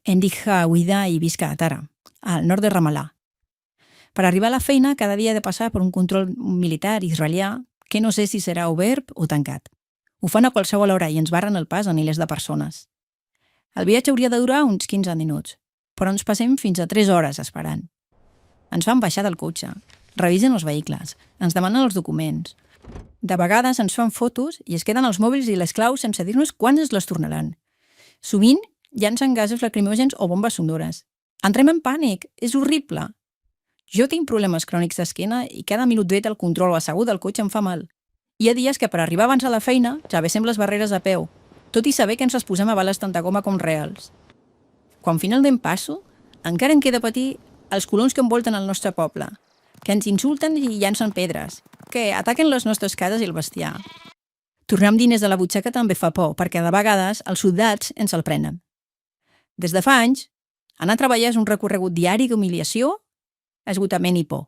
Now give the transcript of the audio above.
Em dic Huida i visc a Tara, al nord de Ramallah. Per arribar a la feina, cada dia he de passar per un control militar israelià que no sé si serà obert o tancat. Ho fan a qualsevol hora i ens barren el pas a milers de persones. El viatge hauria de durar uns 15 minuts, però ens passem fins a 3 hores esperant. Ens fan baixar del cotxe, revisen els vehicles, ens demanen els documents. De vegades ens fan fotos i es queden els mòbils i les claus sense dir-nos quan ens les tornaran. Sovint llancen gasos lacrimògens o bombes sonores. Entrem en pànic, és horrible. Jo tinc problemes crònics d'esquena i cada minut dret al control o assegut al cotxe em fa mal. Hi ha dies que per arribar abans a la feina travessem les barreres a peu, tot i saber que ens les posem a bales tant de goma com reals. Quan finalment passo, encara em queda patir els colons que envolten el nostre poble, que ens insulten i llancen pedres, que ataquen les nostres cases i el bestiar. Tornar amb diners a la butxaca també fa por, perquè de vegades els soldats ens el prenen. Des de fa anys, anar a treballar és un recorregut diari d'humiliació, esgotament i por.